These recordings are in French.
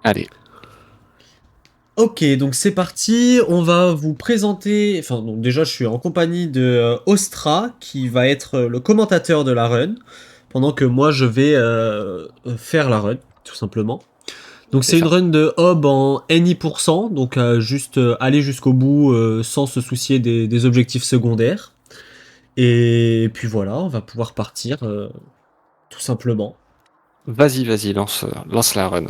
Allez, Ok, donc c'est parti. On va vous présenter. Enfin, donc déjà, je suis en compagnie de Ostra, qui va être le commentateur de la run, pendant que moi, je vais faire la run, tout simplement. Donc c'est c'est une ça. run de Hob en NI%, donc juste aller jusqu'au bout sans se soucier des objectifs secondaires. Et puis voilà, on va pouvoir partir tout simplement. Vas-y, lance la run.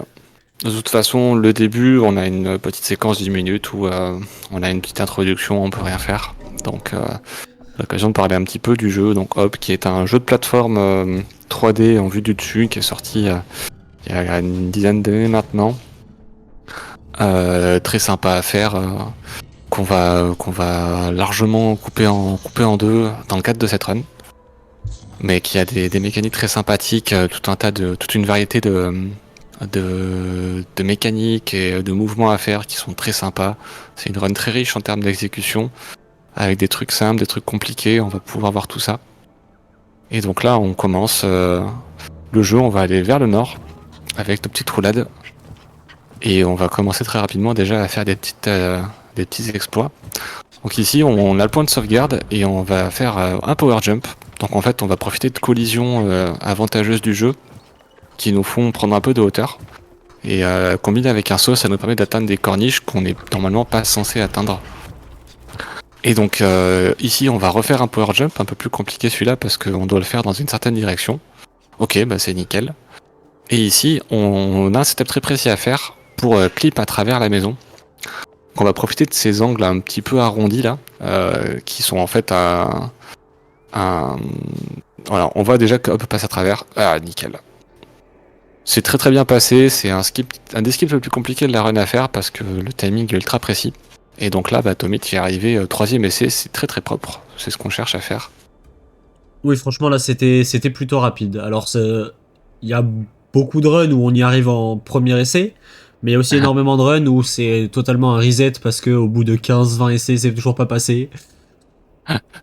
De toute façon, le début, on a une petite séquence d'1 minute où on a une petite introduction, on peut rien faire. Donc, l'occasion de parler un petit peu du jeu. Donc, Hop, qui est un jeu de plateforme 3D en vue du dessus, qui est sorti il y a une dizaine d'années maintenant. Très sympa à faire, qu'on va largement couper en deux dans le cadre de cette run. Mais qui a des mécaniques très sympathiques, toute une variété de mécaniques et de mouvements à faire qui sont très sympas. C'est une run très riche en termes d'exécution, avec des trucs simples, des trucs compliqués, on va pouvoir voir tout ça. Et donc là, on commence le jeu, on va aller vers le nord, avec nos petites roulades, et on va commencer très rapidement déjà à faire des petits exploits. Donc ici, on a le point de sauvegarde, et on va faire un power jump. Donc en fait, on va profiter de collisions avantageuses du jeu, qui nous font prendre un peu de hauteur. Et combiné avec un saut, ça nous permet d'atteindre des corniches qu'on n'est normalement pas censé atteindre. Et donc ici, on va refaire un power jump, un peu plus compliqué celui-là, parce qu'on doit le faire dans une certaine direction. Ok, bah c'est nickel. Et ici, on a un setup très précis à faire pour clip à travers la maison. Donc on va profiter de ces angles un petit peu arrondis là, qui sont en fait un... Voilà, on voit déjà que hop passe à travers. Ah, nickel. C'est très très bien passé, c'est un des skips le plus compliqué de la run à faire parce que le timing est ultra précis. Et donc là, bah, Tommy y est arrivé troisième essai, c'est très très propre, c'est ce qu'on cherche à faire. Oui, franchement, là, c'était plutôt rapide. Alors, il y a beaucoup de runs où on y arrive en premier essai, mais il y a aussi énormément de runs où c'est totalement un reset parce que au bout de 15-20 essais, c'est toujours pas passé.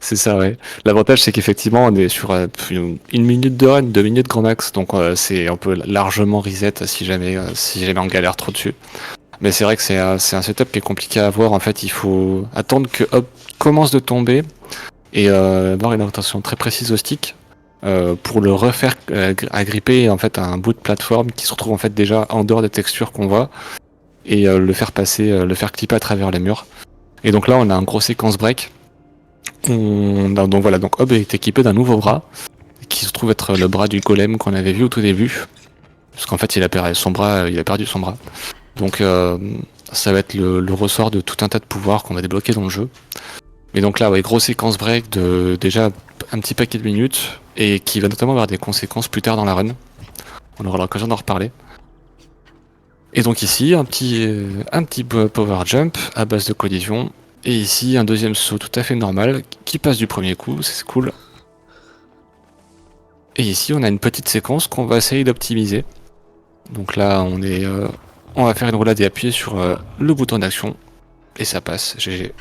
C'est ça, ouais. L'avantage, c'est qu'effectivement, on est sur une minute de run, 2 minutes grand max, donc on peut largement reset si jamais on galère trop dessus. Mais c'est vrai que c'est un setup qui est compliqué à avoir. En fait, il faut attendre que Hop commence de tomber et avoir une orientation très précise au stick pour le refaire agripper en fait à un bout de plateforme qui se retrouve en fait déjà en dehors des textures qu'on voit et le faire passer, le faire clipper à travers les murs. Et donc là, on a un gros séquence break. Donc voilà, donc Hob est équipé d'un nouveau bras qui se trouve être le bras du golem qu'on avait vu au tout début, parce qu'en fait il a perdu son bras, Donc ça va être le ressort de tout un tas de pouvoirs qu'on va débloquer dans le jeu. Mais donc là, ouais, grosse séquence break de déjà un petit paquet de minutes et qui va notamment avoir des conséquences plus tard dans la run. On aura l'occasion d'en reparler. Et donc ici, un petit power jump à base de collision. Et ici, un deuxième saut tout à fait normal qui passe du premier coup, c'est cool. Et ici, on a une petite séquence qu'on va essayer d'optimiser. Donc là, on va faire une roulade et appuyer sur le bouton d'action. Et ça passe, GG.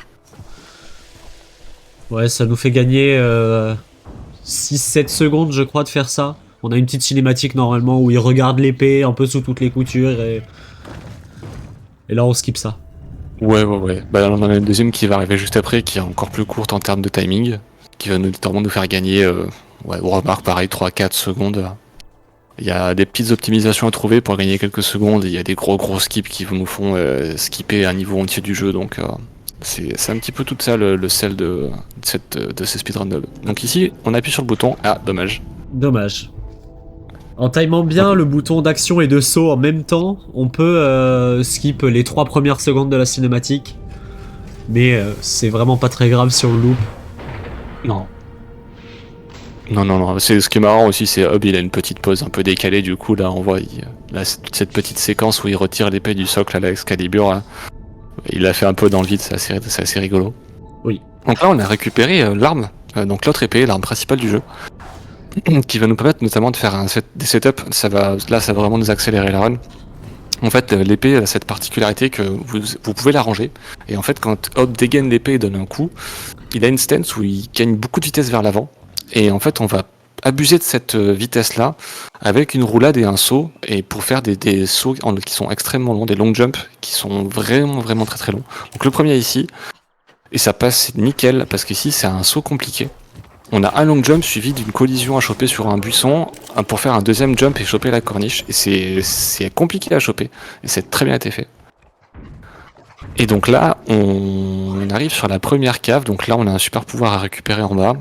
Ouais, ça nous fait gagner 6-7 secondes, je crois, de faire ça. On a une petite cinématique normalement où il regarde l'épée un peu sous toutes les coutures et là on skip ça. Ouais. Bah, on en a une deuxième qui va arriver juste après, qui est encore plus courte en termes de timing, qui va notamment nous faire gagner, on remarque pareil, 3-4 secondes. Il y a des petites optimisations à trouver pour gagner quelques secondes, il y a des gros skips qui nous font skipper un niveau entier du jeu, donc c'est un petit peu tout ça le sel de ces speedruns. Donc ici, on appuie sur le bouton, ah dommage. Dommage. En timant bien le bouton d'action et de saut en même temps, on peut skip les 3 premières secondes de la cinématique. Mais c'est vraiment pas très grave si on le loupe. Non. Non. C'est ce qui est marrant aussi, c'est Hub, il a une petite pause un peu décalée. Du coup, là, on voit là, toute cette petite séquence où il retire l'épée du socle à l'Excalibur. Là. Il l'a fait un peu dans le vide, c'est assez rigolo. Oui. Donc là, on a récupéré l'arme, donc l'autre épée, l'arme principale du jeu, qui va nous permettre notamment de faire des setups. Ça va vraiment nous accélérer la run. En fait, l'épée a cette particularité que vous pouvez la ranger. Et en fait, quand Hub dégaine l'épée et donne un coup, il a une stance où il gagne beaucoup de vitesse vers l'avant. Et en fait, on va abuser de cette vitesse-là avec une roulade et un saut, et pour faire des sauts qui sont extrêmement longs, des long jumps qui sont vraiment très très longs. Donc le premier ici, et ça passe nickel, parce qu'ici c'est un saut compliqué. On a un long jump suivi d'une collision à choper sur un buisson pour faire un deuxième jump et choper la corniche. Et c'est compliqué à choper, et c'est très bien été fait. Et donc là, on arrive sur la première cave, donc là on a un super pouvoir à récupérer en bas.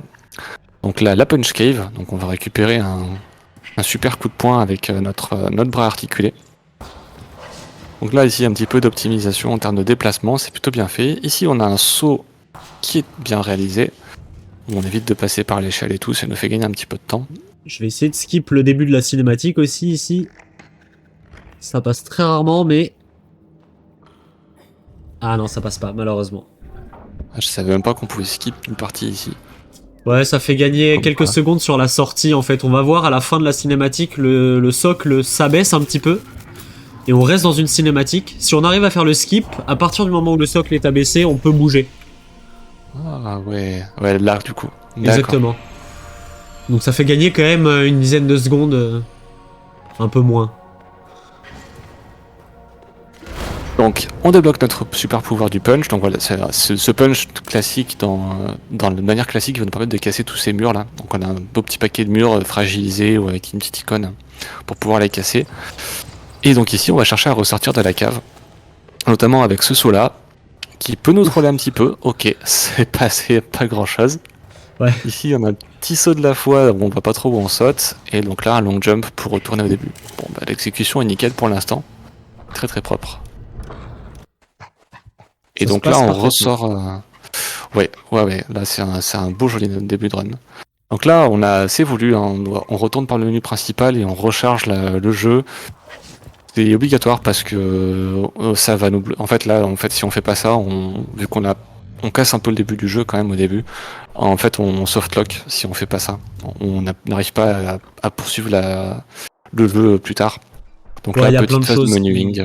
Donc là, la punch cave, donc on va récupérer un super coup de poing avec notre bras articulé. Donc là, ici, un petit peu d'optimisation en termes de déplacement, c'est plutôt bien fait. Ici, on a un saut qui est bien réalisé. On évite de passer par l'échelle et tout, ça nous fait gagner un petit peu de temps. Je vais essayer de skip le début de la cinématique aussi ici. Ça passe très rarement, mais... Ah non, ça passe pas, malheureusement. Ah, je savais même pas qu'on pouvait skip une partie ici. Ouais, ça fait gagner Comme quelques quoi. secondes sur la sortie en fait. On va voir à la fin de la cinématique, le socle s'abaisse un petit peu. Et on reste dans une cinématique. Si on arrive à faire le skip, à partir du moment où le socle est abaissé, on peut bouger. Ah ouais, là du coup. D'accord. Exactement. Donc ça fait gagner quand même une dizaine de secondes. Un peu moins. Donc on débloque notre super pouvoir du punch. Donc voilà, ce punch classique de manière classique va nous permettre de casser tous ces murs là. Donc on a un beau petit paquet de murs fragilisés ou avec une petite icône pour pouvoir les casser. Et donc ici on va chercher à ressortir de la cave, notamment avec ce saut là, qui peut nous troller un petit peu. Ok, c'est pas grand chose. Ouais. Ici on a un petit saut de la foi, on voit pas trop où on saute, et donc là un long jump pour retourner au début. Bon bah l'exécution est nickel pour l'instant, très très propre. Et Ça donc se là passe on parfaitement. ressort... Ouais, là c'est un beau joli début de run. Donc là on a assez voulu, hein, on retourne par le menu principal et on recharge le jeu. C'est obligatoire parce que ça va nous... En fait là, si on fait pas ça, vu on casse un peu le début du jeu quand même au début. En fait, on softlock si on fait pas ça. On n'arrive pas à poursuivre le jeu plus tard. Donc Ouais, là, y a plein petite de phase de choses menuing.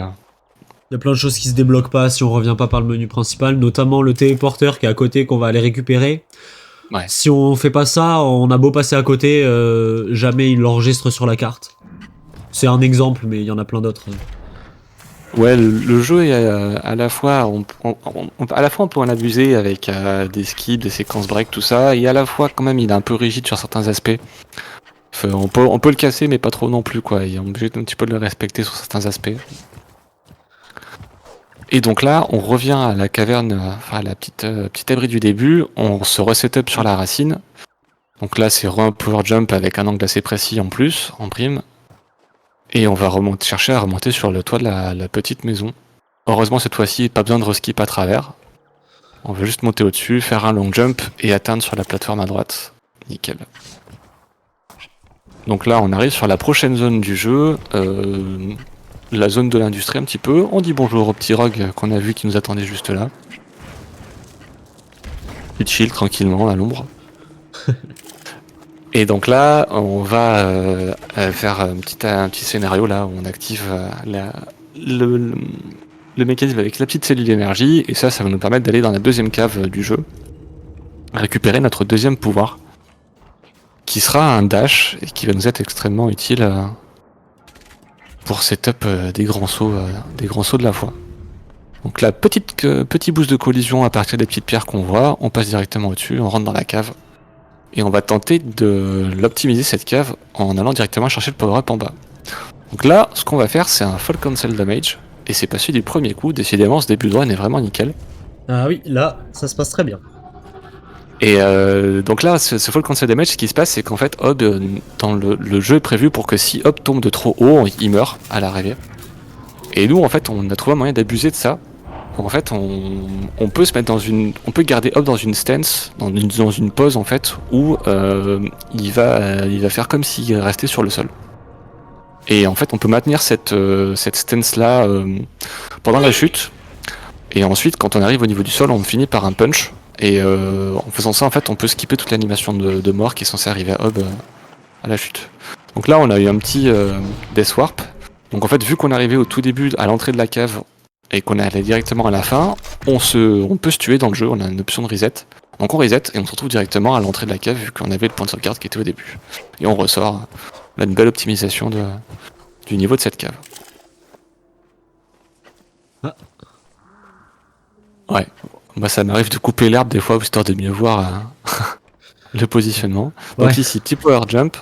Il y a plein de choses qui se débloquent pas si on revient pas par le menu principal, notamment le téléporteur qui est à côté qu'on va aller récupérer. Ouais. Si on fait pas ça, on a beau passer à côté, jamais il l'enregistre sur la carte. C'est un exemple, mais il y en a plein d'autres. Ouais, le jeu est à la fois, à la fois on peut en abuser avec des skips, des séquences break, tout ça, et à la fois quand même il est un peu rigide sur certains aspects. Enfin, on peut le casser, mais pas trop non plus, quoi. Et on est obligé un petit peu de le respecter sur certains aspects. Et donc là, on revient à la caverne, enfin à la petite abri du début, on se reset-up sur la racine. Donc là, c'est un power jump avec un angle assez précis en plus, en prime. Et on va chercher à remonter sur le toit de la petite maison. Heureusement, cette fois-ci, pas besoin de reskip à travers. On va juste monter au-dessus, faire un long jump et atteindre sur la plateforme à droite. Nickel. Donc là, on arrive sur la prochaine zone du jeu. La zone de l'industrie un petit peu. On dit bonjour au petit Rogue qu'on a vu qui nous attendait juste là. Il chill tranquillement à l'ombre. Et donc là, on va faire un petit scénario là où on active le mécanisme avec la petite cellule d'énergie. Et ça va nous permettre d'aller dans la deuxième cave du jeu. Récupérer notre deuxième pouvoir. Qui sera un dash et qui va nous être extrêmement utile pour setup des grands sauts de la foi. Donc là, petit boost de collision à partir des petites pierres qu'on voit, on passe directement au-dessus, on rentre dans la cave, et on va tenter de l'optimiser cette cave en allant directement chercher le power-up en bas. Donc là, ce qu'on va faire, c'est un full cancel damage, et c'est passé du premier coup, décidément ce début de run est vraiment nickel. Ah oui, là, ça se passe très bien. Et donc là, ce full cancel damage, ce qui se passe, c'est qu'en fait, Hob, dans le jeu est prévu pour que si Hob tombe de trop haut, il meurt à l'arrivée. Et nous, en fait, on a trouvé un moyen d'abuser de ça. Donc en fait, on peut se mettre on peut garder Hob dans une stance, dans une pose en fait, où il va faire comme s'il restait sur le sol. Et en fait, on peut maintenir cette stance là pendant la chute. Et ensuite, quand on arrive au niveau du sol, on finit par un punch. Et en faisant ça, en fait, on peut skipper toute l'animation de mort qui est censée arriver à Hob à la chute. Donc là, on a eu un petit Death Warp. Donc en fait, vu qu'on est arrivé au tout début, à l'entrée de la cave, et qu'on est allé directement à la fin, on peut se tuer dans le jeu, on a une option de reset. Donc on reset et on se retrouve directement à l'entrée de la cave vu qu'on avait le point de sauvegarde qui était au début. Et on ressort. On a une belle optimisation du niveau de cette cave. Ah. Ouais. Bah ça m'arrive de couper l'herbe des fois histoire de mieux voir le positionnement. Donc Ouais. ici, petit power jump.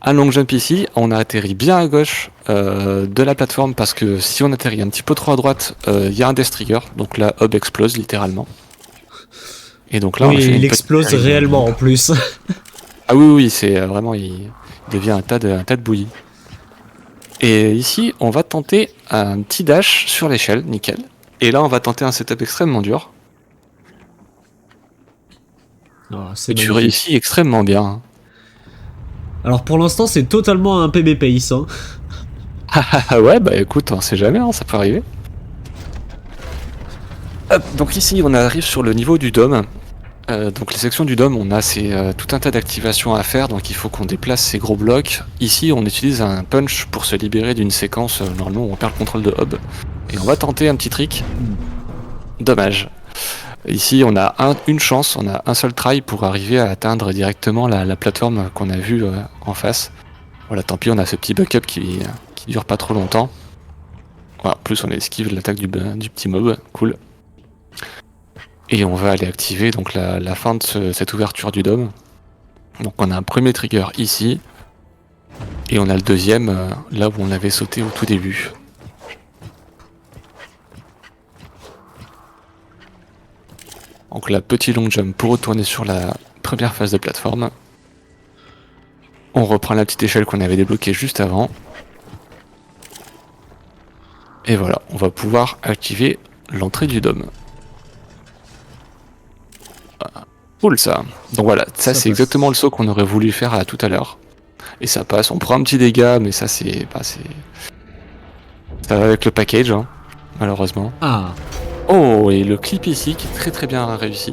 Un long jump ici. On a atterri bien à gauche de la plateforme parce que si on atterrit un petit peu trop à droite, il y a un death trigger. Donc la hub explose littéralement. Et donc là, on a Oui, fait il une petite explose série de- réellement en plus. Ah oui, c'est vraiment, il devient un tas de bouillie. Et ici, on va tenter un petit dash sur l'échelle, nickel. Et là, on va tenter un setup extrêmement dur. Oh, c'est Et tu magnifique. réussis extrêmement bien, hein. Alors pour l'instant, c'est totalement un PB pace. Hein. Ah ouais, bah écoute, on sait jamais, hein, ça peut arriver. Hop, donc ici, on arrive sur le niveau du dôme. Donc les sections du dôme, on a tout un tas d'activations à faire, donc il faut qu'on déplace ces gros blocs. Ici, on utilise un punch pour se libérer d'une séquence, normalement, où on perd le contrôle de hub. Et on va tenter un petit trick. Dommage. Ici, on a une chance, on a un seul try pour arriver à atteindre directement la plateforme qu'on a vue en face. Voilà, tant pis, on a ce petit backup qui dure pas trop longtemps. Voilà, en plus, on esquive l'attaque du petit mob, cool. Et on va aller activer donc la fin de cette ouverture du dôme. Donc on a un premier trigger ici. Et on a le deuxième là où on avait sauté au tout début. Donc là, petit long jump pour retourner sur la première phase de plateforme. On reprend la petite échelle qu'on avait débloquée juste avant. Et voilà, on va pouvoir activer l'entrée du dôme. Cool ça. Donc voilà, ça c'est passe. exactement le saut qu'on aurait voulu faire tout à l'heure. Et ça passe, on prend un petit dégât, mais ça ça va avec le package, hein, malheureusement. Ah, Oh, et le clip ici qui est très très bien réussi.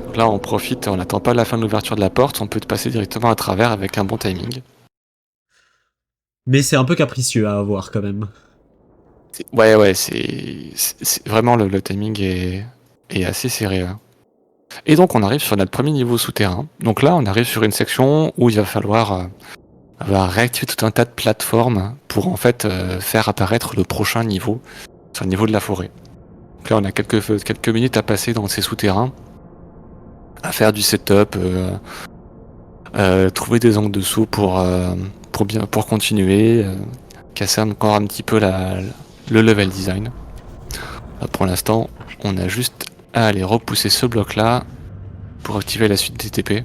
Donc là on profite, on n'attend pas la fin de l'ouverture de la porte, on peut passer directement à travers avec un bon timing. mais c'est un peu capricieux à avoir quand même. Ouais, c'est vraiment le timing est assez serré, hein. Et donc on arrive sur notre premier niveau souterrain. Donc là on arrive sur une section où il va falloir réactiver tout un tas de plateformes pour en fait faire apparaître le prochain niveau, sur le niveau de la forêt. Donc là on a quelques minutes à passer dans ces souterrains, à faire du setup, trouver des angles de saut pour continuer, casser encore un petit peu le level design. Là, pour l'instant, on a juste à aller repousser ce bloc là pour activer la suite des TP.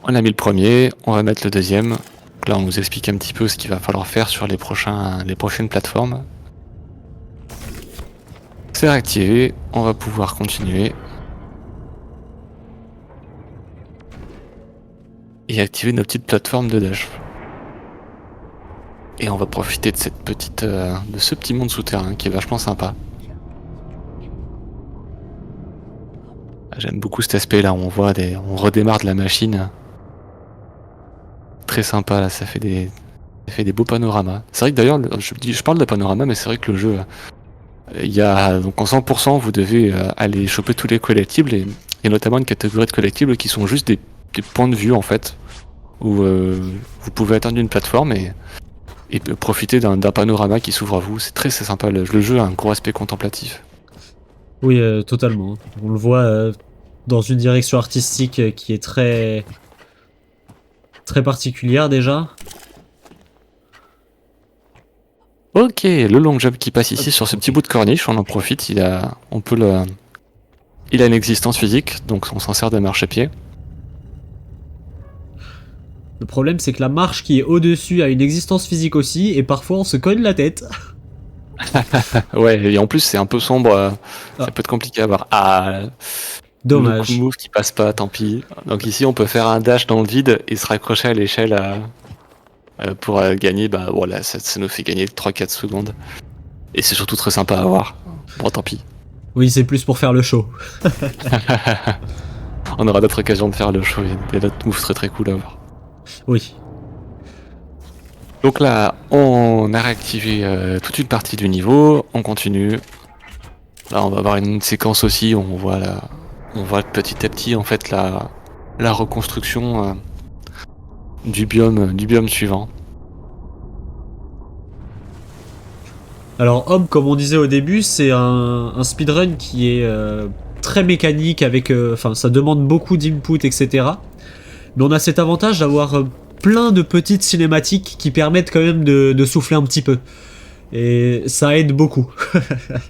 On a mis le premier, on va mettre le deuxième. Donc là on nous explique un petit peu ce qu'il va falloir faire sur les prochaines plateformes. C'est réactivé, on va pouvoir continuer. Et activer nos petites plateformes de dash. Et on va profiter de de ce petit monde souterrain qui est vachement sympa. J'aime beaucoup cet aspect là, on redémarre de la machine. Très sympa là, ça fait des beaux panoramas. C'est vrai que d'ailleurs, je parle de panorama, mais c'est vrai que le jeu, il y a donc en 100%, vous devez aller choper tous les collectibles et notamment une catégorie de collectibles qui sont juste des points de vue en fait, où vous pouvez atteindre une plateforme et profiter d'un panorama qui s'ouvre à vous. C'est très sympa. Le jeu a un gros aspect contemplatif. Oui, totalement. On le voit dans une direction artistique qui est très très particulière déjà. Ok, le long jump qui passe ici sur ce petit bout de corniche, on en profite. Il a une existence physique, donc on s'en sert de marchepied. Le problème, c'est que la marche qui est au-dessus a une existence physique aussi, et parfois on se cogne la tête. Ouais, et en plus c'est un peu sombre, ça Ah. peut être compliqué à voir. Ah, le coup de Dommage. move qui passe pas, tant pis. Donc ici on peut faire un dash dans le vide et se raccrocher à l'échelle pour gagner, bah voilà, ça nous fait gagner 3-4 secondes. Et c'est surtout très sympa à voir. Bon, tant pis. Oui, c'est plus pour faire le show. On aura d'autres occasions de faire le show, il y a d'autres moves très très cool à voir. Oui. Donc là, on a réactivé toute une partie du niveau, on continue. Là, on va avoir une séquence aussi où on voit petit à petit en fait la reconstruction du biome suivant. Alors Homme, comme on disait au début, c'est un speedrun qui est très mécanique avec, enfin, ça demande beaucoup d'input, etc. Mais on a cet avantage d'avoir plein de petites cinématiques qui permettent quand même de souffler un petit peu. Et ça aide beaucoup.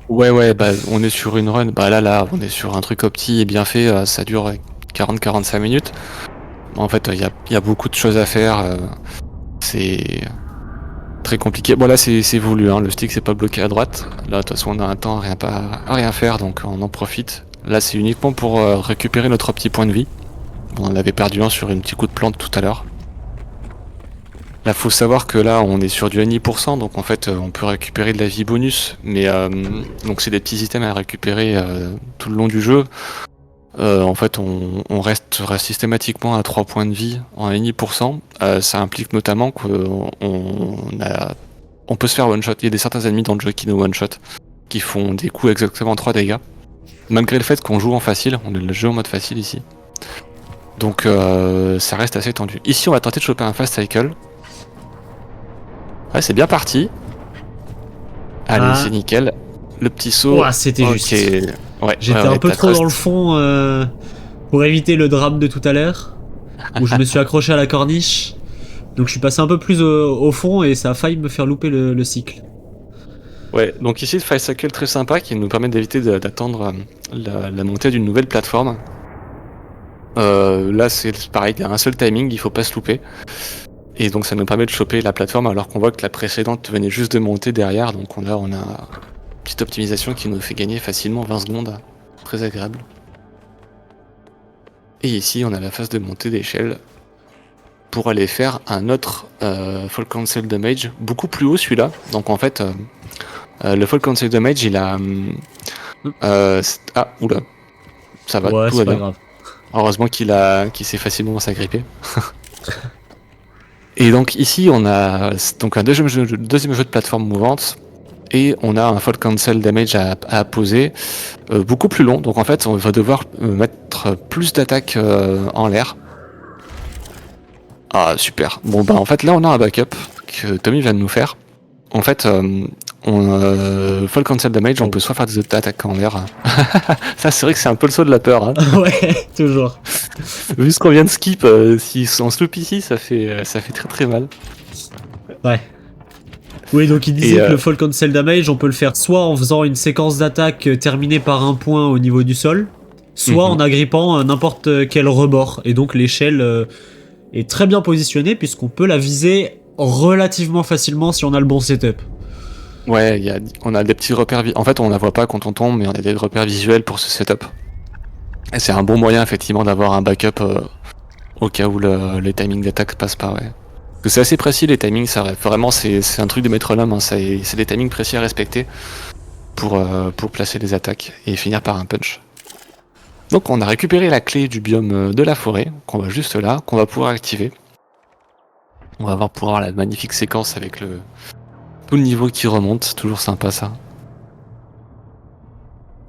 Ouais, bah on est sur une run, bah là, on est sur un truc opti et bien fait, ça dure 40-45 minutes. En fait, il y a beaucoup de choses à faire, c'est très compliqué. Bon là c'est voulu, hein. Le stick c'est pas bloqué à droite. Là de toute façon on a un temps à rien faire, donc on en profite. Là c'est uniquement pour récupérer notre petit point de vie. On en avait perdu un sur un petit coup de plante tout à l'heure. Là faut savoir que là on est sur du NI%, donc en fait on peut récupérer de la vie bonus, mais donc c'est des petits items à récupérer tout le long du jeu. En fait on reste systématiquement à 3 points de vie en NI%. Ça implique notamment on peut se faire one shot. Il y a certains ennemis dans le jeu qui nous one shot, qui font des coups exactement 3 dégâts. Malgré le fait qu'on joue en facile, on est le jeu en mode facile ici. Donc ça reste assez tendu. Ici on va tenter de choper un fast cycle. Ouais, c'est bien parti. Allez, c'est nickel. Le petit saut. Ouah, c'était juste. Ouais, J'étais un peu trop dans le fond pour éviter le drame de tout à l'heure, où je me suis accroché à la corniche. Donc je suis passé un peu plus au fond et ça a failli me faire louper le cycle. Ouais, donc ici le fast cycle très sympa qui nous permet d'éviter d'attendre la montée d'une nouvelle plateforme. Là c'est pareil, il y a un seul timing, il faut pas se louper. Et donc ça nous permet de choper la plateforme alors qu'on voit que la précédente venait juste de monter derrière. Donc on a une petite optimisation qui nous fait gagner facilement 20 secondes. Très agréable. Et ici on a la phase de montée d'échelle pour aller faire un autre Fall Cancel Damage, beaucoup plus haut celui-là. Donc en fait le Fall Cancel Damage il a... oula. Ça va, Ouais, tout c'est va pas bien. grave. Heureusement qu'il s'est facilement s'agripper. Et donc ici on a donc un deuxième jeu de plateforme mouvante et on a un fall cancel damage à poser beaucoup plus long. Donc en fait on va devoir mettre plus d'attaques en l'air. Ah super. Bon bah en fait là on a un backup que Tommy vient de nous faire. En fait fall cancel damage on peut soit faire des attaques en l'air. Ça c'est vrai que c'est un peu le saut de la peur. Hein. Ouais, toujours. Vu ce qu'on vient de skip, si on se loupe ici ça fait très très mal. Ouais. Oui, donc il disait que le fall cancel damage, on peut le faire soit en faisant une séquence d'attaque terminée par un point au niveau du sol, soit en agrippant n'importe quel rebord. Et donc l'échelle est très bien positionnée puisqu'on peut la viser relativement facilement si on a le bon setup. Ouais, on a des petits repères. En fait, on la voit pas quand on tombe, mais on a des repères visuels pour ce setup. Et c'est un bon moyen, effectivement, d'avoir un backup au cas où les timings d'attaque passent pas, ouais. Parce que c'est assez précis, les timings, ça, vraiment, c'est un truc de métronome, hein, c'est des timings précis à respecter pour placer les attaques et finir par un punch. Donc, on a récupéré la clé du biome de la forêt, qu'on va juste là, qu'on va pouvoir activer. On va pouvoir avoir la magnifique séquence avec tout le niveau qui remonte, toujours sympa ça.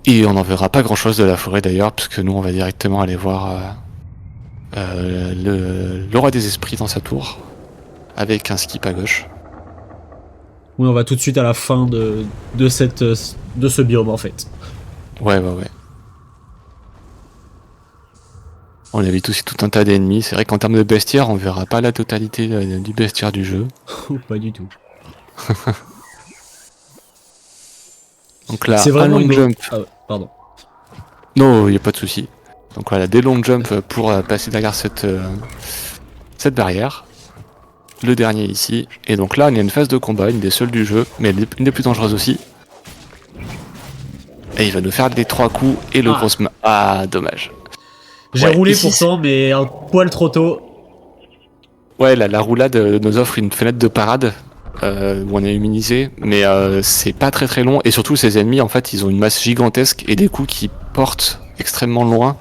Et on n'en verra pas grand chose de la forêt d'ailleurs, puisque nous on va directement aller voir le roi des esprits dans sa tour, avec un skip à gauche. Oui, on va tout de suite à la fin de ce biome en fait. Ouais. On avait aussi tout un tas d'ennemis. C'est vrai qu'en termes de bestiaire, on verra pas la totalité du bestiaire du jeu. Pas du tout. Donc là, c'est vraiment un long jump. Pardon. Non, il n'y a pas de souci. Donc voilà, des long jumps pour passer derrière cette barrière. Le dernier ici. Et donc là, il y a une phase de combat, une des seules du jeu, mais une des plus dangereuses aussi. Et il va nous faire les 3 coups et le gros... Ah, dommage. J'ai roulé pourtant, mais un poil trop tôt. Ouais, la roulade nous offre une fenêtre de parade où on est immunisé, mais c'est pas très très long. Et surtout, ces ennemis, en fait, ils ont une masse gigantesque et des coups qui portent extrêmement loin.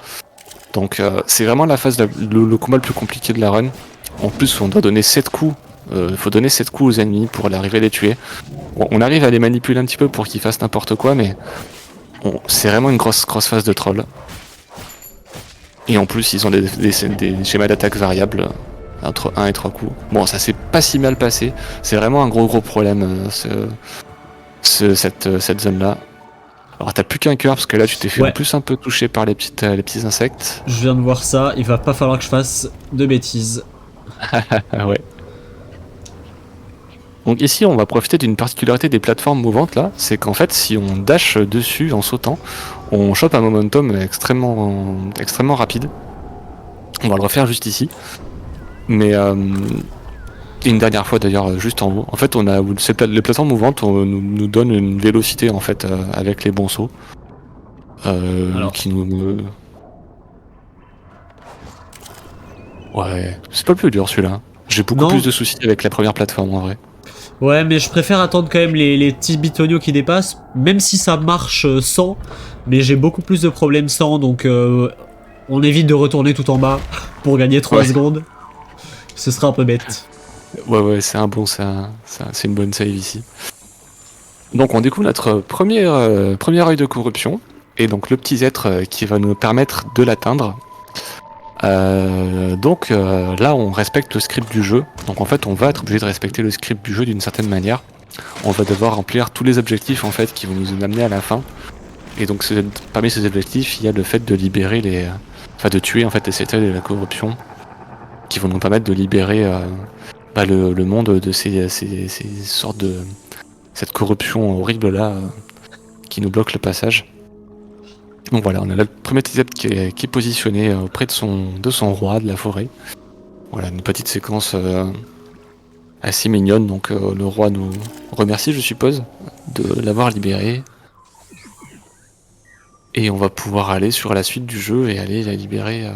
Donc c'est vraiment la phase, le combat le plus compliqué de la run. En plus, on doit donner 7 coups Faut donner 7 coups aux ennemis pour arriver à les tuer. Bon, on arrive à les manipuler un petit peu pour qu'ils fassent n'importe quoi, mais c'est vraiment une grosse phase de troll. Et en plus, ils ont des schémas d'attaque variables entre 1 et 3 coups. Bon, ça s'est pas si mal passé. C'est vraiment un gros problème, cette zone-là. Alors, t'as plus qu'un cœur, parce que là, tu t'es fait en plus un peu toucher par les petits insectes. Je viens de voir ça, il va pas falloir que je fasse de bêtises. Ah ouais. Donc ici, on va profiter d'une particularité des plateformes mouvantes là, c'est qu'en fait, si on dash dessus en sautant, on chope un momentum extrêmement rapide. On va le refaire juste ici. Mais une dernière fois d'ailleurs, juste en haut. En fait, les plateformes mouvantes nous donnent une vélocité en fait avec les bons sauts. Qui nous... Ouais, c'est pas le plus dur celui-là. J'ai beaucoup plus de soucis avec la première plateforme en vrai. Ouais, mais je préfère attendre quand même les petits bitoniaux qui dépassent, même si ça marche sans, mais j'ai beaucoup plus de problèmes sans, donc on évite de retourner tout en bas pour gagner 3 secondes. Ce sera un peu bête. Ouais, c'est une bonne save ici. Donc on découvre notre premier œil de corruption, et donc le petit être qui va nous permettre de l'atteindre. Là on respecte le script du jeu, donc en fait on va être obligé de respecter le script du jeu d'une certaine manière. On va devoir remplir tous les objectifs en fait qui vont nous amener à la fin, et donc parmi ces objectifs il y a le fait de libérer de tuer en fait les 7 œils de la corruption qui vont nous permettre de libérer le monde de ces sortes de cette corruption horrible là qui nous bloque le passage. Donc voilà, on a le premier petit zèbre qui est positionné auprès de son roi de la forêt. Voilà, une petite séquence assez mignonne. Donc le roi nous remercie, je suppose, de l'avoir libéré. Et on va pouvoir aller sur la suite du jeu et aller libérer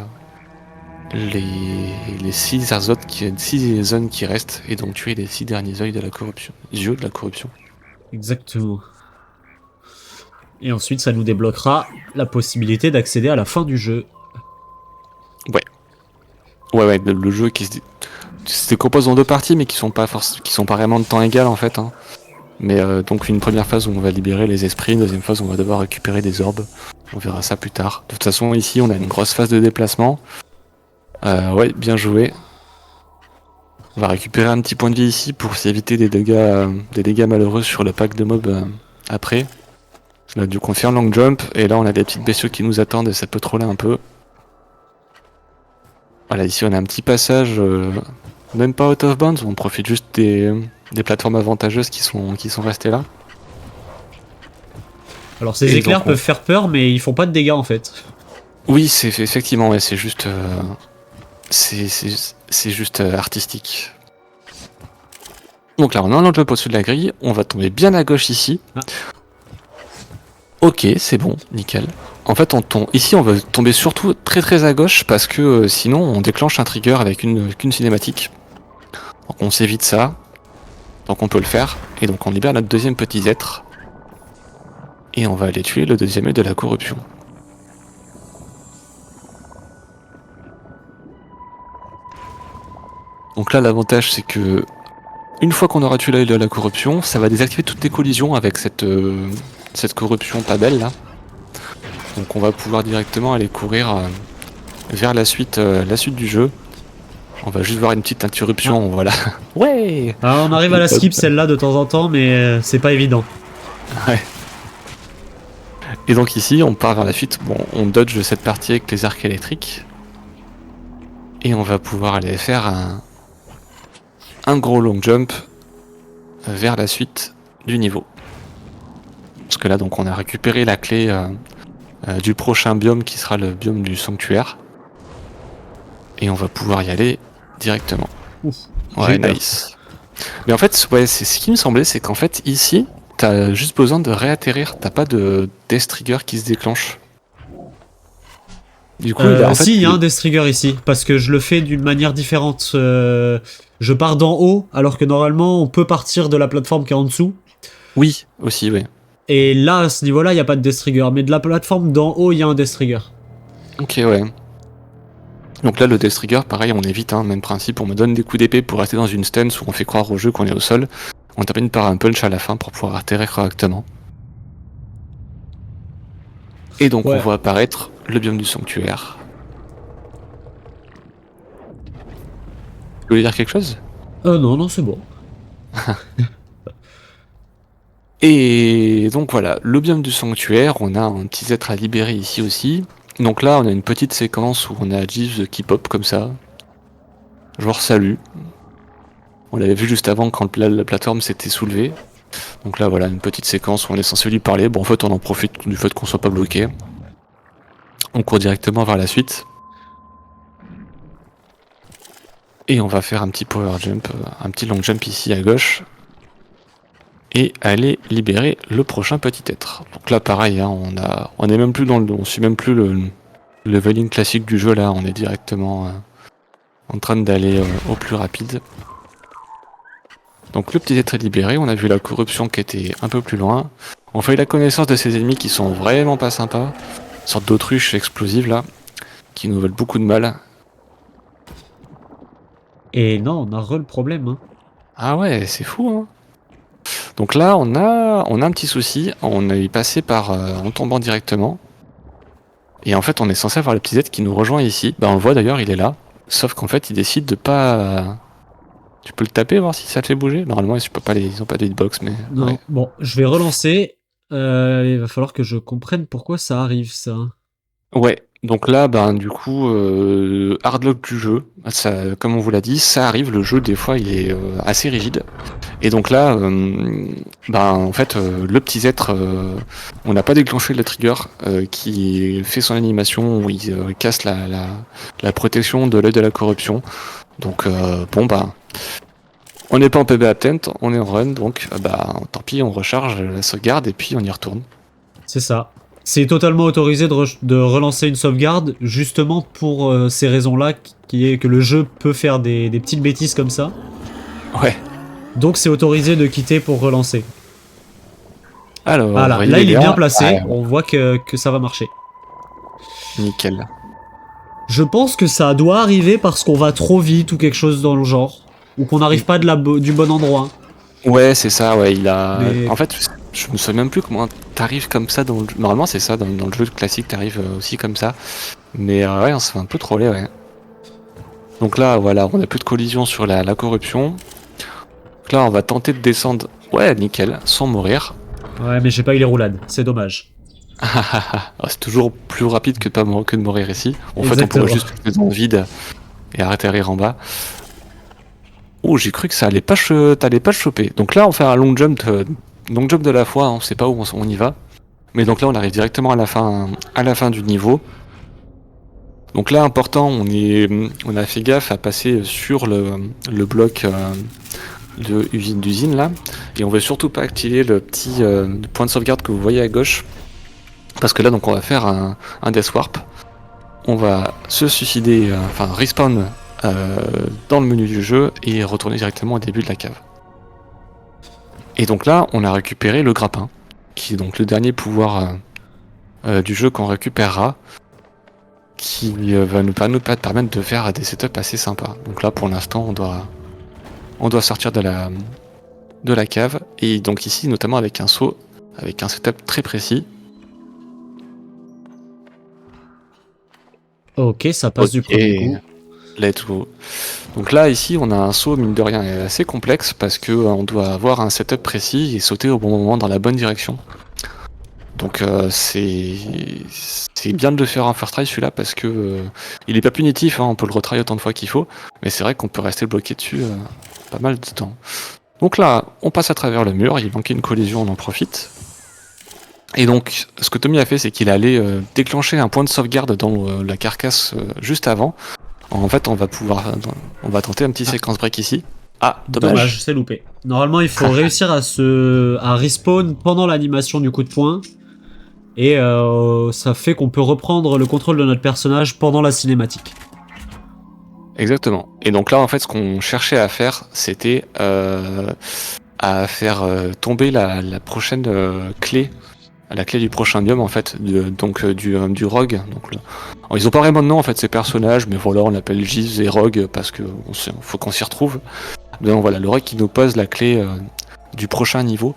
les 6 zones qui restent, et donc tuer les 6 derniers yeux de la corruption. Exactement. Et ensuite, ça nous débloquera la possibilité d'accéder à la fin du jeu. Ouais, le jeu qui se décompose en 2 parties, mais qui sont pas vraiment de temps égal en fait. Hein. Mais donc une première phase où on va libérer les esprits, une deuxième phase où on va devoir récupérer des orbes. On verra ça plus tard. De toute façon, ici, on a une grosse phase de déplacement. Ouais, bien joué. On va récupérer un petit point de vie ici pour s'éviter des dégâts malheureux sur le pack de mobs après. Là, du coup, on fait un long jump, et là, on a des petites bestioles qui nous attendent, et ça peut troller un peu. Voilà, ici, on a un petit passage, même pas out of bounds, on profite juste des plateformes avantageuses qui sont restées là. Alors, ces éclairs peuvent faire peur, mais ils font pas de dégâts, en fait. Oui, effectivement, ouais, c'est juste... c'est juste artistique. Donc là, on a un long jump au-dessus de la grille, on va tomber bien à gauche ici. Ok, c'est bon, nickel. En fait, ici, on va tomber surtout très à gauche parce que sinon, on déclenche un trigger avec qu'une cinématique. Donc, on s'évite ça. Donc, on peut le faire. Et donc, on libère notre deuxième petit être. Et on va aller tuer le deuxième œil de la corruption. Donc là, l'avantage, c'est que une fois qu'on aura tué l'œil de la corruption, ça va désactiver toutes les collisions avec cette corruption pas belle là. Donc on va pouvoir directement aller courir vers la suite du jeu. On va juste voir une petite interruption, voilà. Ouais. Alors on arrive à la skip celle-là de temps en temps, mais c'est pas évident. Ouais. Et donc ici, on part vers la suite. Bon, on dodge cette partie avec les arcs électriques. Et on va pouvoir aller faire un gros long jump vers la suite du niveau. Parce que là, donc, on a récupéré la clé du prochain biome qui sera le biome du sanctuaire. Et on va pouvoir y aller directement. Ouf, ouais, nice. Mais en fait, ouais, c'est ce qui me semblait, c'est qu'en fait, ici, t'as juste besoin de réatterrir. T'as pas de death trigger qui se déclenche. Du coup, en fait, il y a un death trigger ici, parce que je le fais d'une manière différente. Je pars d'en haut, alors que normalement, on peut partir de la plateforme qui est en dessous. Oui, aussi, oui. Et là, à ce niveau-là, il n'y a pas de death trigger, mais de la plateforme d'en haut, il y a un death trigger. Ok, ouais. Donc là, le Death Trigger, pareil, on évite, hein, même principe, on me donne des coups d'épée pour rester dans une stance où on fait croire au jeu qu'on est au sol. On termine par un punch à la fin pour pouvoir atterrir correctement. Et donc on Ouais. voit apparaître le biome du sanctuaire. Tu voulais dire quelque chose? Non, non, c'est bon. Et donc voilà, le biome du sanctuaire, on a un petit être à libérer ici aussi. Donc là, on a une petite séquence où on a Jeeves qui pop comme ça. Genre salut. On l'avait vu juste avant quand la plateforme s'était soulevée. Donc là, voilà, une petite séquence où on est censé lui parler. Bon, en fait, on en profite du fait qu'on soit pas bloqué. On court directement vers la suite. Et on va faire un petit power jump, un petit long jump ici à gauche. Et aller libérer le prochain petit être. Donc là, pareil, hein, on est même plus on suit même plus le leveling classique du jeu là. On est directement en train d'aller au plus rapide. Donc le petit être est libéré. On a vu la corruption qui était un peu plus loin. On fait la connaissance de ces ennemis qui sont vraiment pas sympas. Une sorte d'autruche explosive là, qui nous veulent beaucoup de mal. Et non, on a le problème. Hein. Ah ouais, c'est fou, hein. Donc là, on a un petit souci. On est passé par en tombant directement. Et en fait, on est censé avoir le petit Z qui nous rejoint ici. Bah, on le voit d'ailleurs, il est là. Sauf qu'en fait, il décide de pas. Tu peux le taper, voir si ça te fait bouger. Normalement, ils ont pas de hitbox, mais. Non, Ouais. bon, je vais relancer. Il va falloir que je comprenne pourquoi ça arrive, ça. Ouais. Donc là, ben du coup, hardlock du jeu. Ça, comme on vous l'a dit, ça arrive. Le jeu, des fois, il est assez rigide. Et donc là, ben en fait, le petit être, on n'a pas déclenché le trigger qui fait son animation où il casse la protection de l'œil de la corruption. Donc bon bah, on n'est pas en PB Attempt, on est en run, donc bah tant pis, on recharge la sauvegarde et puis on y retourne. C'est ça. C'est totalement autorisé de relancer une sauvegarde, justement pour ces raisons-là, qui est que le jeu peut faire des petites bêtises comme ça. Ouais. Donc c'est autorisé de quitter pour relancer. Alors, Voilà, là il est bien placé, Ouais, on voit que ça va marcher. nickel. Je pense que ça doit arriver parce qu'on va trop vite ou quelque chose dans le genre. Ou qu'on n'arrive pas du bon endroit. Ouais, c'est ça, ouais, il a... Mais- En fait, je me souviens même plus comment t'arrives comme ça dans le... Normalement, c'est ça, dans le jeu classique, t'arrives aussi comme ça. Mais ouais, on se fait un peu troller, ouais. Donc là, voilà, on a plus de collision sur la corruption. Donc là, on va tenter de descendre, ouais, nickel, sans mourir. Ouais, mais j'ai pas eu les roulades, c'est dommage. C'est toujours plus rapide que de mourir ici. En fait, on Exactement. pourrait juste rester dans le vide et atterrir en bas. Oh, j'ai cru que ça allait pas t'allais pas le choper. Donc là, on fait un long jump de la fois, hein, on sait pas où on y va. Mais donc là, on arrive directement à la fin du niveau. Donc là, important, on a fait gaffe à passer sur le bloc d'usine là. Et on veut surtout pas activer le petit point de sauvegarde que vous voyez à gauche. Parce que là, donc, on va faire un death warp. On va se suicider, enfin respawn dans le menu du jeu et retourner directement au début de la cave. Et donc là, on a récupéré le grappin, qui est donc le dernier pouvoir du jeu qu'on récupérera, qui va nous permettre de faire des setups assez sympas. Donc là, pour l'instant, on doit sortir de la cave, et donc ici, notamment avec un saut, avec un setup très précis. Ok, ça passe du premier coup. Let's go. Donc là, ici, on a un saut, mine de rien, assez complexe parce que on doit avoir un setup précis et sauter au bon moment dans la bonne direction. Donc c'est bien de le faire en first try celui-là parce que il est pas punitif, hein, on peut le retry autant de fois qu'il faut, mais c'est vrai qu'on peut rester bloqué dessus pas mal de temps. Donc là, on passe à travers le mur, il manquait une collision, on en profite. Et donc, ce que Tommy a fait, c'est qu'il allait déclencher un point de sauvegarde dans la carcasse juste avant. En fait, on va tenter un petit séquence break ici. Ah, dommage. C'est loupé. Normalement, il faut réussir à respawn pendant l'animation du coup de poing. Et ça fait qu'on peut reprendre le contrôle de notre personnage pendant la cinématique. Exactement. Et donc là, en fait, ce qu'on cherchait à faire, c'était à faire tomber la prochaine clé la clé du prochain biome en fait, du rogue. Alors, ils ont pas vraiment de nom en fait ces personnages, mais voilà, on l'appelle Giz et Rogue parce que faut qu'on s'y retrouve. Donc voilà, le rogue qui nous pose la clé du prochain niveau.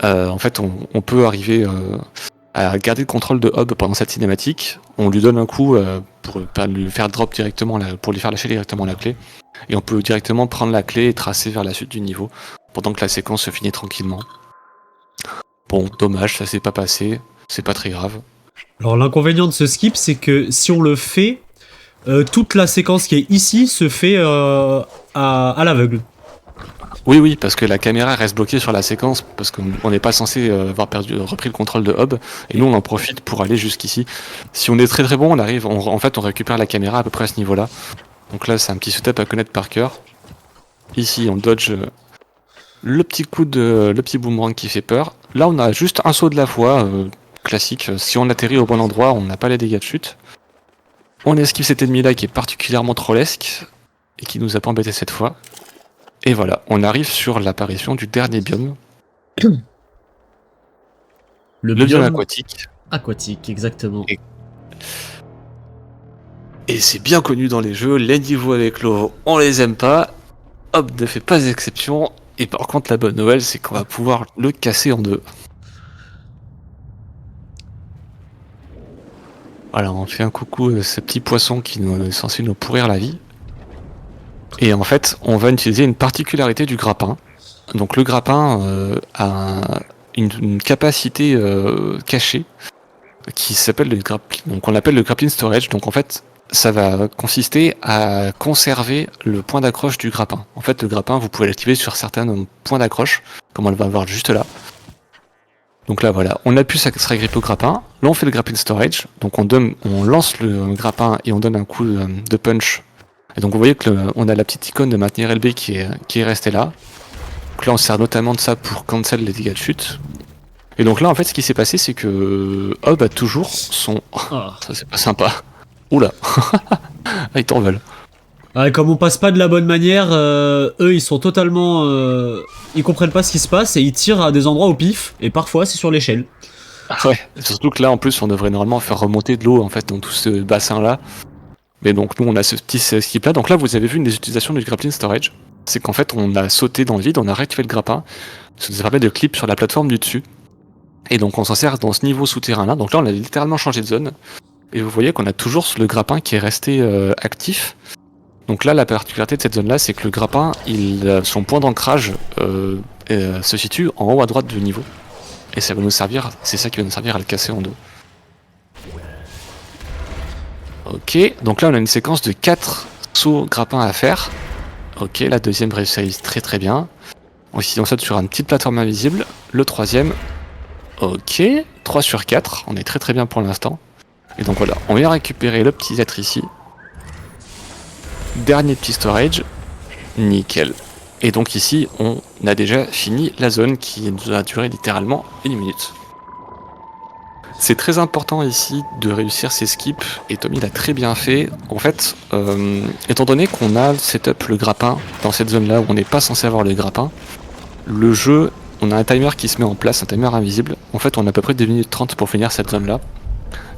En fait, on peut arriver à garder le contrôle de Hob pendant cette cinématique. On lui donne un coup pour lui faire drop directement, pour lui faire lâcher directement la clé. Et on peut directement prendre la clé et tracer vers la suite du niveau, pendant que la séquence se finit tranquillement. Bon, dommage, ça s'est pas passé, c'est pas très grave. Alors l'inconvénient de ce skip, c'est que si on le fait, toute la séquence qui est ici se fait à l'aveugle. Oui, parce que la caméra reste bloquée sur la séquence, parce qu'on n'est pas censé avoir repris le contrôle de Hob, et nous on en profite pour aller jusqu'ici. Si on est très bon, on arrive, en fait on récupère la caméra à peu près à ce niveau-là. Donc là c'est un petit setup à connaître par cœur. Ici on dodge le petit boomerang qui fait peur. Là on a juste un saut de la foi, classique. Si on atterrit au bon endroit, on n'a pas les dégâts de chute. On esquive cet ennemi là qui est particulièrement trollesque, et qui nous a pas embêté cette fois. Et voilà, on arrive sur l'apparition du dernier biome. Le biome aquatique. Aquatique, exactement. Et c'est bien connu dans les jeux, les niveaux avec l'eau, on les aime pas. Hop, ne fait pas exception. Et par contre, la bonne nouvelle, c'est qu'on va pouvoir le casser en deux. Voilà, on fait un coucou à ce petit poisson qui est censé nous pourrir la vie. Et en fait, on va utiliser une particularité du grappin. Donc le grappin a une capacité cachée qui s'appelle le grappling. Donc on l'appelle le grappling storage. Donc en fait, ça va consister à conserver le point d'accroche du grappin. En fait, le grappin, vous pouvez l'activer sur certains points d'accroche, comme on le va voir juste là. Donc là, voilà, on appuie sur gripper au grappin. Là, on fait le grappling storage. Donc on lance le grappin et on donne un coup de punch. Et donc vous voyez qu'on a la petite icône de maintenir LB qui est restée là. Donc là, on sert notamment de ça pour cancel les dégâts de chute. Et donc là, en fait, ce qui s'est passé, c'est que Hob a toujours son... Oh, ça, c'est pas sympa. Oula. Ah, ils t'en veulent. Comme on passe pas de la bonne manière, eux, ils sont totalement... ils comprennent pas ce qui se passe et ils tirent à des endroits au pif. Et parfois, c'est sur l'échelle. Ouais, surtout que là, en plus, on devrait normalement faire remonter de l'eau, en fait, dans tout ce bassin-là. Mais donc, nous, on a ce petit skip-là. Donc là, vous avez vu une des utilisations du grappling storage. C'est qu'en fait, on a sauté dans le vide, on a réactivé le grappin. Ça nous permet de clip sur la plateforme du dessus. Et donc, on s'en sert dans ce niveau souterrain-là. Donc là, on a littéralement changé de zone. Et vous voyez qu'on a toujours le grappin qui est resté actif. Donc là, la particularité de cette zone-là, c'est que le grappin, son point d'ancrage se situe en haut à droite du niveau. Et ça va nous servir, c'est ça qui va nous servir à le casser en deux. Ok, donc là on a une séquence de 4 sauts grappins à faire. Ok, la deuxième réussit très bien. Ici on saute sur une petite plateforme invisible. Le troisième, ok, 3 sur 4, on est très bien pour l'instant. Et donc voilà, on vient récupérer le petit être ici. Dernier petit storage, nickel. Et donc ici, on a déjà fini la zone qui nous a duré littéralement 1 minute. C'est très important ici de réussir ces skips, et Tommy l'a très bien fait. En fait, étant donné qu'on a le setup, le grappin, dans cette zone-là où on n'est pas censé avoir le grappin, le jeu, on a un timer qui se met en place, un timer invisible. En fait, on a à peu près 2 minutes 30 pour finir cette zone-là.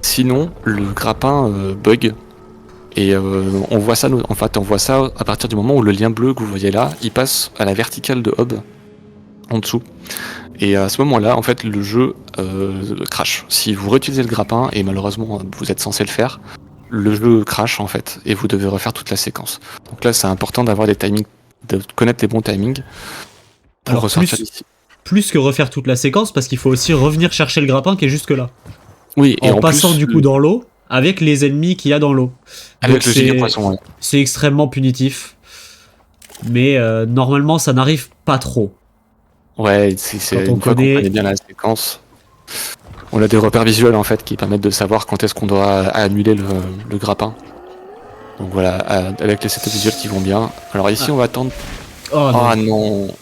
Sinon, le grappin bug. Et on voit ça à partir du moment où le lien bleu que vous voyez là, il passe à la verticale de Hob en dessous. Et à ce moment-là, en fait, le jeu crash. Si vous réutilisez le grappin, et malheureusement vous êtes censé le faire, le jeu crash en fait, et vous devez refaire toute la séquence. Donc là, c'est important d'avoir des timings, de connaître les bons timings pour ressortir d'ici. Plus que refaire toute la séquence, parce qu'il faut aussi revenir chercher le grappin qui est jusque là. Oui, et en passant plus, du coup dans l'eau, avec les ennemis qu'il y a dans l'eau. Avec le giga poisson, ouais. C'est extrêmement punitif. Mais normalement, ça n'arrive pas trop. Ouais, c'est une fois qu'on connaît bien la séquence. On a des repères visuels en fait qui permettent de savoir quand est-ce qu'on doit annuler le grappin. Donc voilà, avec les setups visuels qui vont bien. Alors ici, on va attendre. Oh non.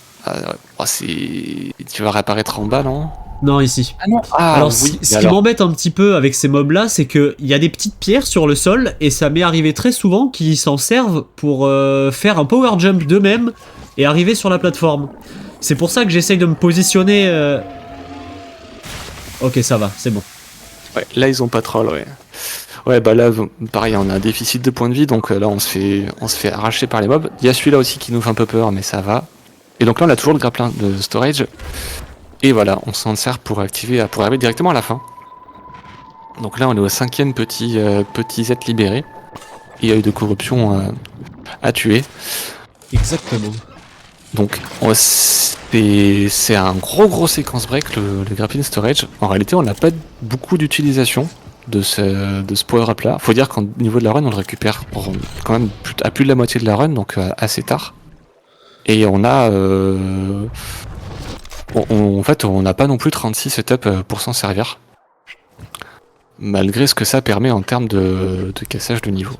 Tu vas réapparaître en bas, non? Non, ici. Ah non. Alors, oui, ce qui m'embête un petit peu avec ces mobs-là, c'est qu'il y a des petites pierres sur le sol, et ça m'est arrivé très souvent qu'ils s'en servent pour faire un power jump d'eux-mêmes et arriver sur la plateforme. C'est pour ça que j'essaye de me positionner... Ok, ça va, c'est bon. Ouais, là ils ont pas troll, ouais. Ouais, bah là, pareil, on a un déficit de points de vie, donc là on se fait arracher par les mobs. Il y a celui-là aussi qui nous fait un peu peur, mais ça va. Et donc là on a toujours le grappin de storage. Et voilà, on s'en sert pour activer, pour arriver directement à la fin. Donc là on est au 5e petit Z libéré. Il y a eu de corruption à tuer. Exactement. Donc c'est un gros séquence break le grappling storage. En réalité on n'a pas beaucoup d'utilisation de ce power up là. Faut dire qu'au niveau de la run on le récupère quand même à plus de la moitié de la run, donc assez tard. Et on a en fait on n'a pas non plus 36 setups pour s'en servir. Malgré ce que ça permet en termes de cassage de niveau.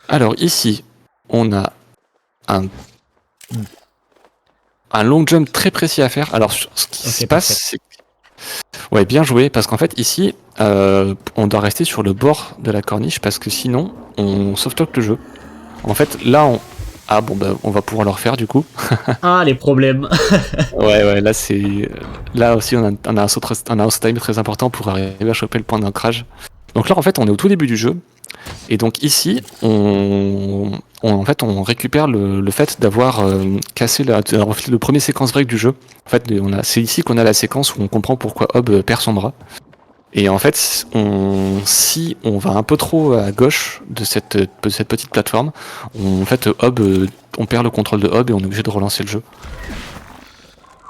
Alors ici on a un long jump très précis à faire. Alors ce qui se passe, c'est... Ouais, bien joué, parce qu'en fait ici, on doit rester sur le bord de la corniche, parce que sinon, on softlock le jeu. En fait, là, ah bon, bah, on va pouvoir le refaire du coup. Ah, les problèmes. Ouais, là c'est... Là aussi, on a un house time très important pour arriver à choper le point d'ancrage. Donc là, en fait, on est au tout début du jeu. Et donc ici, en fait, on récupère le fait d'avoir cassé le premier séquence break du jeu. En fait, c'est ici qu'on a la séquence où on comprend pourquoi Hob perd son bras. Et en fait, si on va un peu trop à gauche de cette petite plateforme, en fait, on perd le contrôle de Hob et on est obligé de relancer le jeu.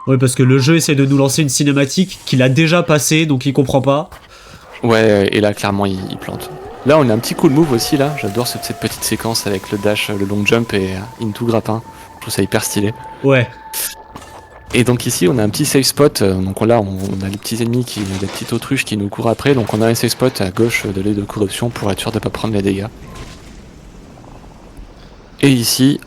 Ouais, parce que le jeu essaie de nous lancer une cinématique qu'il a déjà passée, donc il comprend pas. Ouais, et là, clairement, il plante. Là, on a un petit cool move aussi, là. J'adore cette petite séquence avec le dash, le long jump et into grappin. Je trouve ça hyper stylé. Ouais. Et donc ici, on a un petit safe spot. Donc là, on a les petits ennemis, la petite autruche qui nous court après. Donc on a un safe spot à gauche de l'œil de corruption pour être sûr de ne pas prendre les dégâts. Et ici,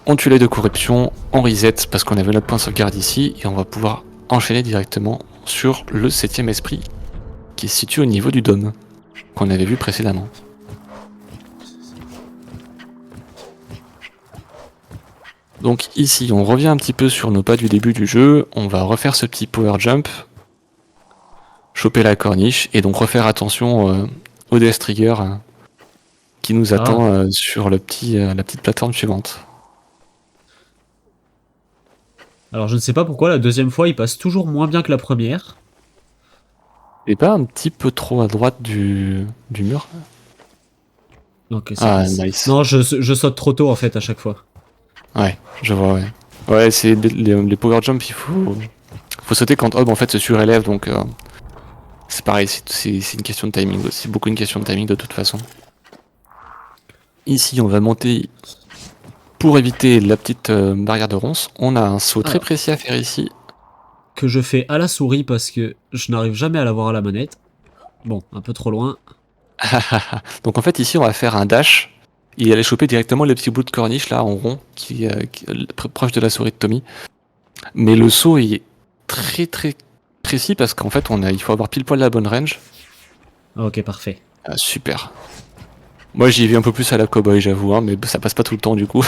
on tue l'œil de corruption, on reset parce qu'on avait notre point de sauvegarde ici. Et on va pouvoir enchaîner directement sur le 7ème esprit qui se situe au niveau du dôme qu'on avait vu précédemment. Donc ici, on revient un petit peu sur nos pas du début du jeu, on va refaire ce petit power jump, choper la corniche, et donc refaire attention au death trigger qui nous attend sur la petite plateforme suivante. Alors je ne sais pas pourquoi la deuxième fois il passe toujours moins bien que la première. Et pas un petit peu trop à droite du mur? Ok, nice. Non, je saute trop tôt en fait à chaque fois. Ouais, je vois, ouais. Ouais, c'est les power jump, il faut sauter quand Hob en fait se surélève, donc c'est pareil, c'est une question de timing aussi, beaucoup une question de timing de toute façon. Ici, on va monter pour éviter la petite barrière de ronce. On a un saut très précis à faire ici. Que je fais à la souris parce que je n'arrive jamais à l'avoir à la manette. Bon, un peu trop loin. Donc en fait, ici, on va faire un dash. Et aller choper directement le petit bout de corniche là en rond qui est proche de la souris de Tommy. Mais le saut est très précis parce qu'en fait il faut avoir pile poil la bonne range. Ok, parfait. Super. Moi j'y vais un peu plus à la cowboy j'avoue, hein, mais ça passe pas tout le temps du coup.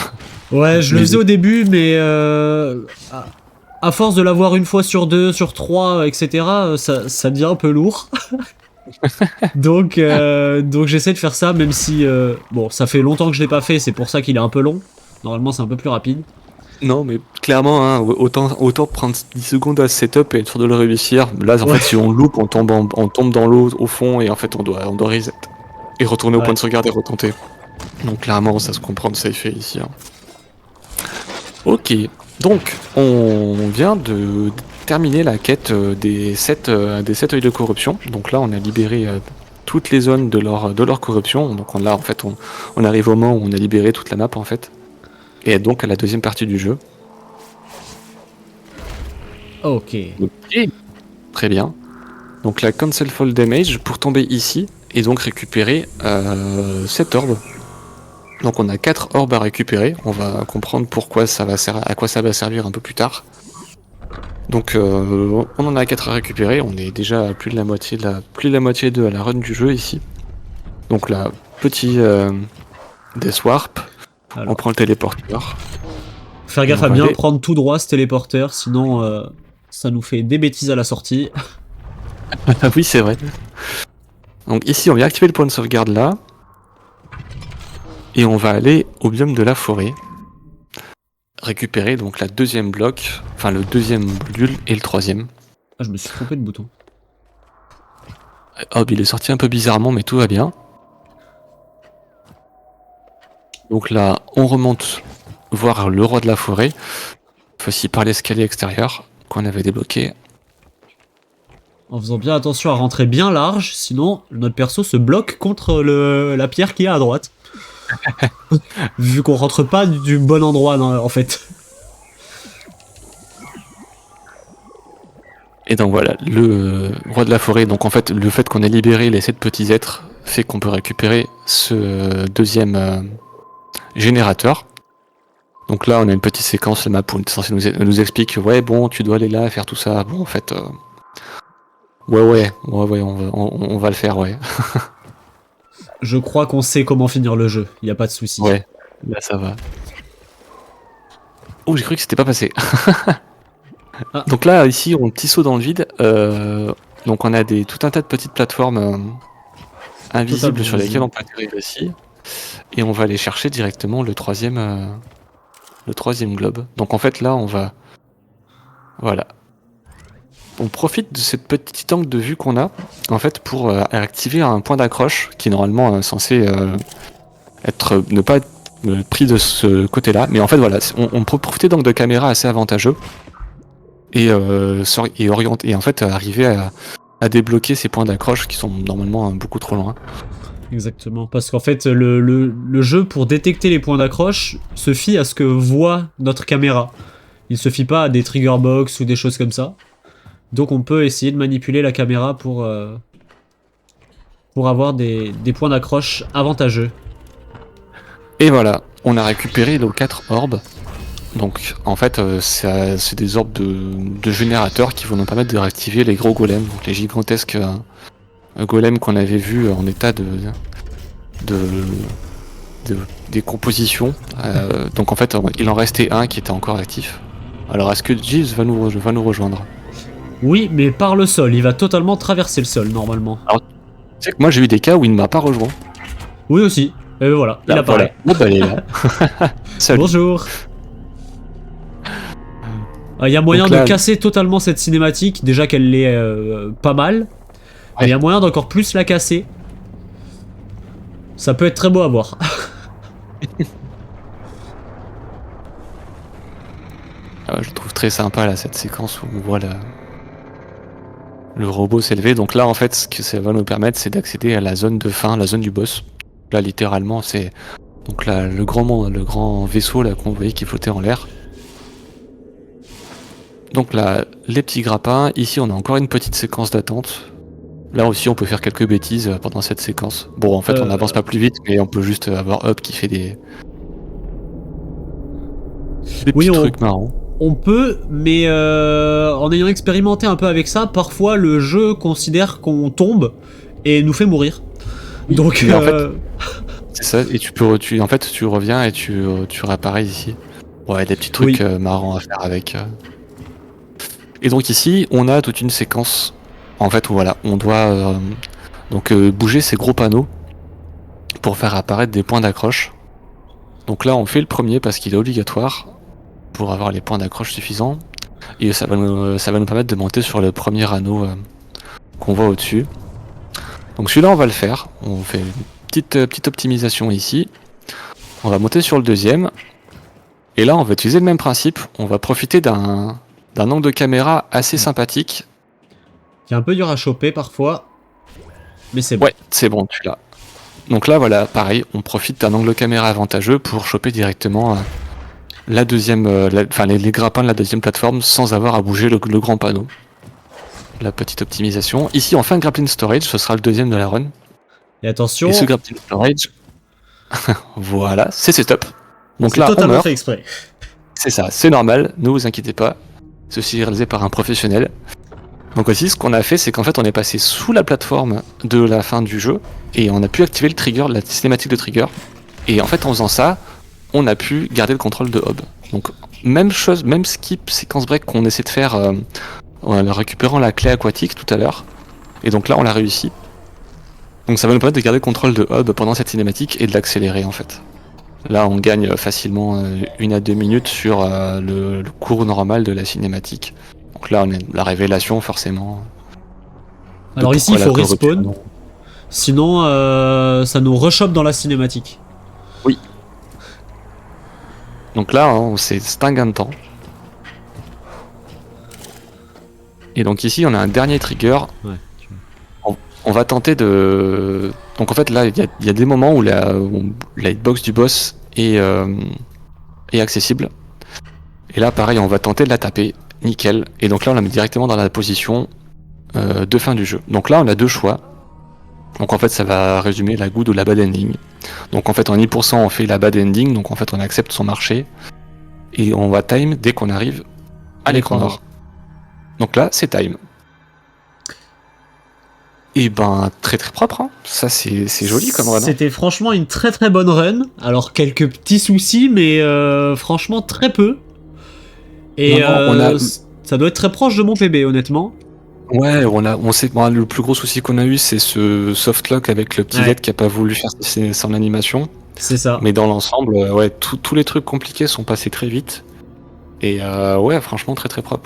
Ouais, je le faisais au début, mais à force de l'avoir une fois sur deux, sur trois, etc., ça devient un peu lourd. donc j'essaie de faire ça, même si bon, ça fait longtemps que je l'ai pas fait, c'est pour ça qu'il est un peu long. Normalement, c'est un peu plus rapide. Non, mais clairement, hein, autant prendre 10 secondes à setup et être sûr de le réussir. Là, en fait, si on loupe, on tombe dans l'eau au fond et en fait, on doit reset. Et retourner au point de sauvegarde et retenter. Donc, clairement, ça se comprend de safe ici. Hein. Ok, donc, on vient de terminer la quête des 7 œils de corruption. Donc là, on a libéré toutes les zones de leur corruption. Donc là, en fait, on arrive au moment où on a libéré toute la map, en fait. Et donc à la deuxième partie du jeu. Ok. Très bien. Donc la cancel fall damage pour tomber ici et donc récupérer 7 orbes. Donc on a 4 orbes à récupérer. On va comprendre pourquoi à quoi ça va servir un peu plus tard. Donc on en a 4 à récupérer. On est déjà à plus de la moitié de la run du jeu ici. Donc là, petit death warp. Alors. On prend le téléporteur. Faire gaffe à bien prendre tout droit ce téléporteur, sinon ça nous fait des bêtises à la sortie. Ah oui, c'est vrai. Donc ici, on vient activer le point de sauvegarde là. Et on va aller au biome de la forêt. Récupérer donc la deuxième bloc, enfin le deuxième module et le troisième. Ah, je me suis trompé de bouton. Hop, il est sorti un peu bizarrement, mais tout va bien. Donc là, on remonte voir le roi de la forêt. Fois-ci par l'escalier extérieur qu'on avait débloqué. En faisant bien attention à rentrer bien large, sinon notre perso se bloque contre la pierre qui est à droite. Vu qu'on rentre pas du bon endroit en fait. Et donc voilà, le roi de la forêt, donc en fait, le fait qu'on ait libéré les 7 petits êtres fait qu'on peut récupérer ce deuxième générateur. Donc là, on a une petite séquence, le map où nous explique, ouais, bon, tu dois aller là, faire tout ça. Bon, en fait, ouais, on va le faire, ouais. Je crois qu'on sait comment finir le jeu, y a pas de souci. Ouais, là, ça va. Oh, j'ai cru que c'était pas passé. Ah. Donc là, ici, on a un petit saut dans le vide. Donc on a tout un tas de petites plateformes invisibles Totalement sur lesquelles visible. on peut atterrir ici. Et on va aller chercher directement le troisième globe. Donc en fait, là, on va... Voilà. On profite de cette petite angle de vue qu'on a, en fait, pour activer un point d'accroche qui est normalement censé ne pas être pris de ce côté-là. Mais en fait, voilà, on peut profiter donc de caméras assez avantageux et orienter, et en fait arriver à débloquer ces points d'accroche qui sont normalement beaucoup trop loin. Exactement, parce qu'en fait, le jeu, pour détecter les points d'accroche, se fie à ce que voit notre caméra. Il se fie pas à des trigger box ou des choses comme ça. Donc on peut essayer de manipuler la caméra pour avoir des points d'accroche avantageux. Et voilà, on a récupéré nos 4 orbes. Donc en fait, c'est des orbes de générateurs qui vont nous permettre de réactiver les gros golems, donc les gigantesques golems qu'on avait vus en état de décomposition. Donc en fait, il en restait un qui était encore actif. Alors est-ce que Jeeves va nous rejoindre? Oui, mais par le sol, il va totalement traverser le sol normalement. Tu sais que moi j'ai eu des cas où il ne m'a pas rejoint. Oui aussi, et voilà, il apparaît. Voilà. Bon, bah, il est là. Salut. Bonjour. Il y a moyen Donc là, de casser totalement cette cinématique, déjà qu'elle l'est pas mal. Mais il y a moyen d'encore plus la casser. Ça peut être très beau à voir. Je trouve très sympa là cette séquence où on voit le robot s'élever. Donc là en fait ce que ça va nous permettre c'est d'accéder à la zone de fin, la zone du boss. Là littéralement c'est donc là le grand vaisseau là qu'on voyait qui flottait en l'air. Donc là les petits grappins, ici on a encore une petite séquence d'attente. Là aussi on peut faire quelques bêtises pendant cette séquence. Bon en fait on n'avance pas plus vite mais on peut juste avoir Hop qui fait des petits trucs marrants. On peut, mais en ayant expérimenté un peu avec ça, parfois le jeu considère qu'on tombe et nous fait mourir. Oui, donc en fait, c'est ça, et en fait tu reviens et tu réapparais ici. Ouais, des petits trucs marrants à faire avec. Et donc ici, on a toute une séquence, en fait, où voilà, on doit bouger ces gros panneaux pour faire apparaître des points d'accroche. Donc là, on fait le premier parce qu'il est obligatoire pour avoir les points d'accroche suffisants. Et ça va nous permettre de monter sur le premier anneau qu'on voit au-dessus. Donc celui-là, on va le faire. On fait une petite optimisation ici. On va monter sur le deuxième. Et là, on va utiliser le même principe. On va profiter d'un angle de caméra assez sympathique. Qui est un peu dur à choper parfois. Mais c'est bon. Ouais, c'est bon, tu l'as. Donc là, voilà, pareil, on profite d'un angle de caméra avantageux pour choper directement la deuxième, les grappins de la deuxième plateforme sans avoir à bouger le grand panneau. La petite optimisation. Ici, on fait un grappling storage, ce sera le deuxième de la run. Et attention. Et ce grappling storage, voilà, c'est setup. Donc là, totalement on meurt. fait exprès. C'est ça, c'est normal, ne vous inquiétez pas. Ceci est réalisé par un professionnel. Donc aussi, ce qu'on a fait, c'est qu'en fait, on est passé sous la plateforme de la fin du jeu et on a pu activer le trigger, la cinématique de trigger. Et en fait, en faisant ça, on a pu garder le contrôle de Hob. Donc même chose, même skip, séquence break qu'on essaie de faire en récupérant la clé aquatique tout à l'heure. Et donc là, on l'a réussi. Donc ça va nous permettre de garder le contrôle de Hub pendant cette cinématique et de l'accélérer en fait. Là, on gagne facilement 1 à 2 minutes sur le cours normal de la cinématique. Donc là, on a la révélation forcément. Alors ici, il faut respawn. Sinon, ça nous rechoppe dans la cinématique. Oui. Donc là, hein, c'est un gain de temps. Et donc ici, on a un dernier trigger. Ouais. On va tenter de... Donc en fait, là, il y a des moments où la hitbox du boss est accessible. Et là, pareil, on va tenter de la taper. Nickel. Et donc là, on la met directement dans la position de fin du jeu. Donc là, on a deux choix. Donc en fait, ça va résumer la good ou la bad ending. Donc en fait, en 10%, on fait la bad ending. Donc en fait, on accepte son marché. Et on va time dès qu'on arrive à l'écran noir. Donc là, c'est time. Et ben, très très propre, hein. Ça c'est joli comme run. C'était franchement une très très bonne run. Alors, quelques petits soucis, mais franchement très peu. Et ça doit être très proche de mon PB, honnêtement. Ouais, on sait que le plus gros souci qu'on a eu, c'est ce softlock avec le petit Z qui a pas voulu faire son animation. C'est ça. Mais dans l'ensemble, ouais, tous les trucs compliqués sont passés très vite. Et ouais, franchement, très très propre.